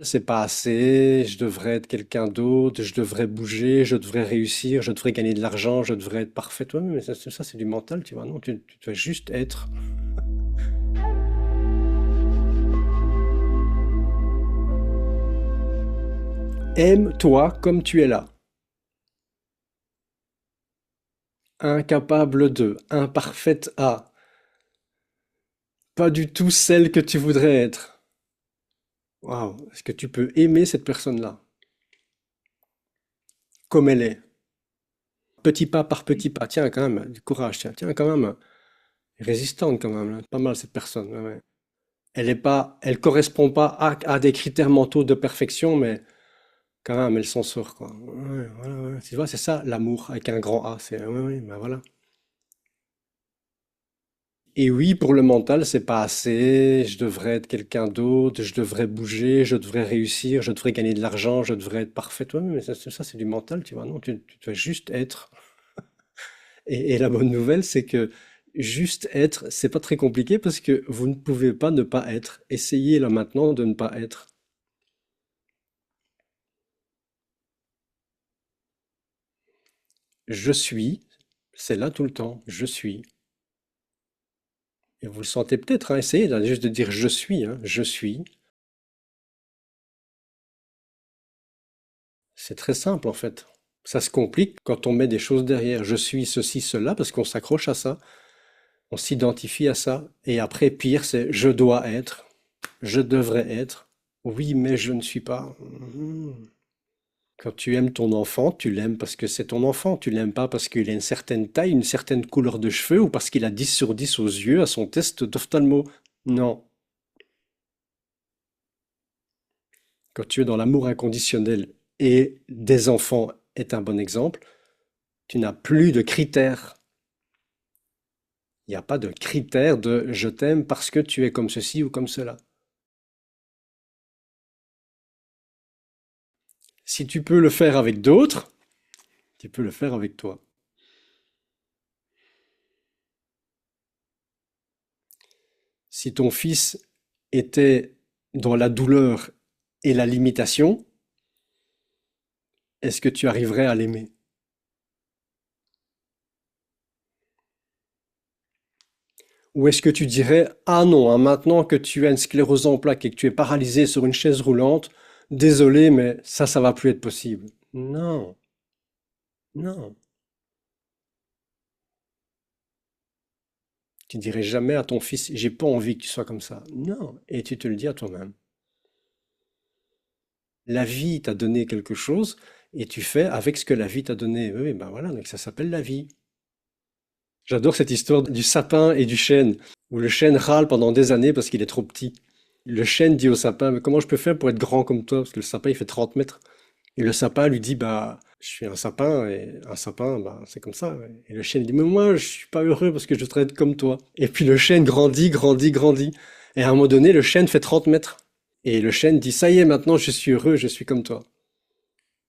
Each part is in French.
C'est pas assez, je devrais être quelqu'un d'autre, je devrais bouger, je devrais réussir, je devrais gagner de l'argent, je devrais être parfait. Ouais, mais ça, c'est du mental, tu vois. Non, tu dois juste être. Aime-toi comme tu es là. Incapable de, imparfaite à, pas du tout celle que tu voudrais être. Waouh, est-ce que tu peux aimer cette personne-là, comme elle est? Petit pas par petit pas. Tiens, quand même, du courage, tiens, quand même. Résistante, quand même, là. Pas mal, cette personne. Ouais, ouais. Elle correspond pas à des critères mentaux de perfection, mais quand même, elle s'en sort, quoi. Ouais, voilà, ouais. Tu vois, c'est ça, l'amour, avec un grand A. C'est, ouais, ouais, ben voilà. Et oui, pour le mental, c'est pas assez. Je devrais être quelqu'un d'autre, je devrais bouger, je devrais réussir, je devrais gagner de l'argent, je devrais être parfait. Ouais, mais ça, c'est du mental, tu vois. Non, tu dois juste être. Et la bonne nouvelle, c'est que juste être, c'est pas très compliqué parce que vous ne pouvez pas ne pas être. Essayez là maintenant de ne pas être. Je suis, c'est là tout le temps. Je suis. Et vous le sentez peut-être, hein, essayez là, juste de dire je suis, hein, je suis. C'est très simple en fait. Ça se complique quand on met des choses derrière. Je suis ceci, cela, parce qu'on s'accroche à ça, on s'identifie à ça. Et après, pire, c'est je dois être, je devrais être. Oui, mais je ne suis pas. Quand tu aimes ton enfant, tu l'aimes parce que c'est ton enfant. Tu l'aimes pas parce qu'il a une certaine taille, une certaine couleur de cheveux ou parce qu'il a 10 sur 10 aux yeux à son test d'ophtalmo. Non. Quand tu es dans l'amour inconditionnel et des enfants est un bon exemple, tu n'as plus de critères. Il n'y a pas de critères de je t'aime parce que tu es comme ceci ou comme cela. Si tu peux le faire avec d'autres, tu peux le faire avec toi. Si ton fils était dans la douleur et la limitation, est-ce que tu arriverais à l'aimer? Ou est-ce que tu dirais, ah non, hein, maintenant que tu as une sclérose en plaques et que tu es paralysé sur une chaise roulante, désolé, mais ça va plus être possible. Non, non. Tu dirais jamais à ton fils, j'ai pas envie que tu sois comme ça. Non. Et tu te le dis à toi-même. La vie t'a donné quelque chose et tu fais avec ce que la vie t'a donné. Oui, ben voilà, donc ça s'appelle la vie. J'adore cette histoire du sapin et du chêne, où le chêne râle pendant des années parce qu'il est trop petit. Le chêne dit au sapin, mais comment je peux faire pour être grand comme toi? Parce que le sapin, il fait 30 mètres. Et le sapin lui dit, bah, je suis un sapin, et un sapin, bah, c'est comme ça, ouais. Et le chêne dit, mais moi, je suis pas heureux parce que je voudrais être comme toi. Et puis le chêne grandit, grandit, grandit. Et à un moment donné, le chêne fait 30 mètres. Et le chêne dit, ça y est, maintenant, je suis heureux, je suis comme toi.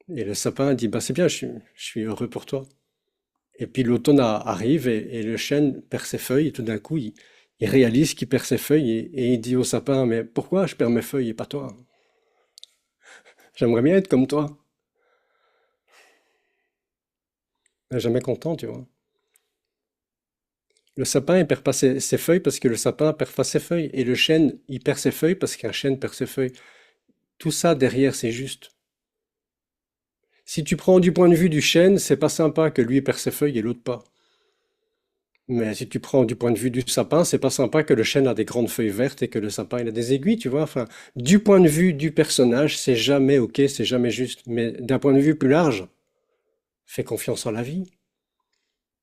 Et le sapin dit, bah, c'est bien, je suis heureux pour toi. Et puis l'automne arrive et le chêne perd ses feuilles et tout d'un coup, il réalise qu'il perd ses feuilles et il dit au sapin, mais pourquoi je perds mes feuilles et pas toi? J'aimerais bien être comme toi. Il n'est jamais content, tu vois. Le sapin, il perd pas ses feuilles parce que le sapin perd pas ses feuilles. Et le chêne, il perd ses feuilles parce qu'un chêne perd ses feuilles. Tout ça derrière, c'est juste. Si tu prends du point de vue du chêne, c'est pas sympa que lui perd ses feuilles et l'autre pas. Mais si tu prends du point de vue du sapin, c'est pas sympa que le chêne a des grandes feuilles vertes et que le sapin il a des aiguilles, tu vois. Enfin, du point de vue du personnage, c'est jamais ok, c'est jamais juste. Mais d'un point de vue plus large, fais confiance en la vie.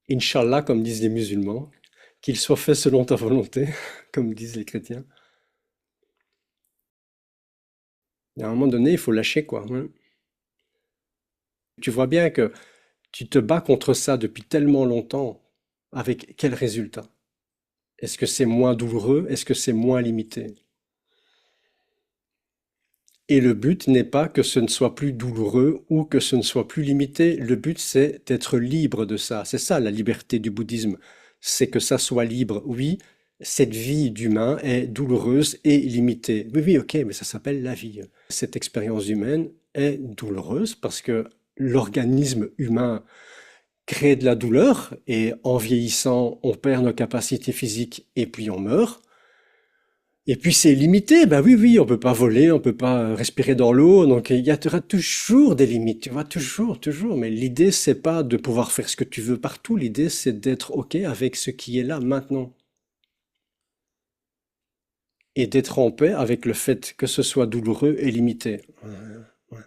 Inch'Allah, comme disent les musulmans, qu'il soit fait selon ta volonté, comme disent les chrétiens. Et à un moment donné, il faut lâcher, quoi. Hein. Tu vois bien que tu te bats contre ça depuis tellement longtemps. Avec quel résultat? Est-ce que c'est moins douloureux? Est-ce que c'est moins limité? Et le but n'est pas que ce ne soit plus douloureux ou que ce ne soit plus limité. Le but, c'est d'être libre de ça. C'est ça la liberté du bouddhisme. C'est que ça soit libre, oui, Cette vie d'humain est douloureuse et limitée. Oui, oui, ok, mais ça s'appelle la vie. Cette expérience humaine est douloureuse parce que l'organisme humain crée de la douleur et en vieillissant, on perd nos capacités physiques et puis on meurt. Et puis c'est limité, bah oui, oui, on peut pas voler, on peut pas respirer dans l'eau, donc il y aura toujours des limites, tu vois, toujours, toujours. Mais l'idée, c'est pas de pouvoir faire ce que tu veux partout, l'idée, c'est d'être OK avec ce qui est là maintenant et d'être en paix avec le fait que ce soit douloureux et limité. Ouais.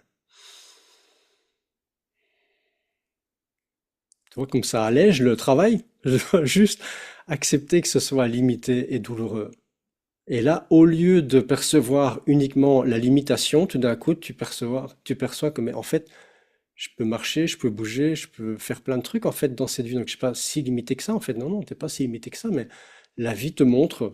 Tu vois, comme ça allège le travail, je dois juste accepter que ce soit limité et douloureux. Et là, au lieu de percevoir uniquement la limitation, tout d'un coup, tu perçois que, mais en fait, je peux marcher, je peux bouger, je peux faire plein de trucs, en fait, dans cette vie. Donc, je suis pas si limité que ça, en fait. Non, non, t'es pas si limité que ça, mais la vie te montre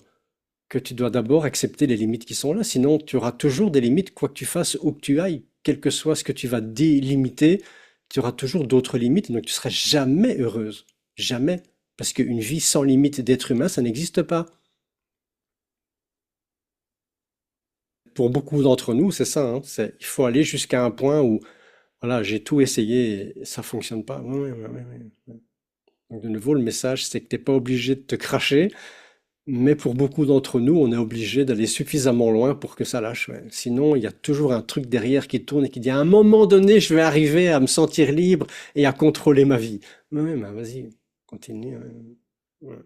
que tu dois d'abord accepter les limites qui sont là. Sinon, tu auras toujours des limites, quoi que tu fasses, où que tu ailles, quel que soit ce que tu vas délimiter, tu auras toujours d'autres limites. Donc, tu seras jamais heureuse. Jamais. Parce qu'une vie sans limite d'être humain, ça n'existe pas. Pour beaucoup d'entre nous, c'est ça, hein, il faut aller jusqu'à un point où, voilà, j'ai tout essayé et ça fonctionne pas. Ouais, ouais, ouais, ouais, ouais. Donc, de nouveau, le message, c'est que t'es pas obligé de te cracher, mais pour beaucoup d'entre nous, on est obligé d'aller suffisamment loin pour que ça lâche. Ouais. Sinon, il y a toujours un truc derrière qui tourne et qui dit, à un moment donné, je vais arriver à me sentir libre et à contrôler ma vie. Ouais, ouais, bah, vas-y, continue. Ouais. Ouais.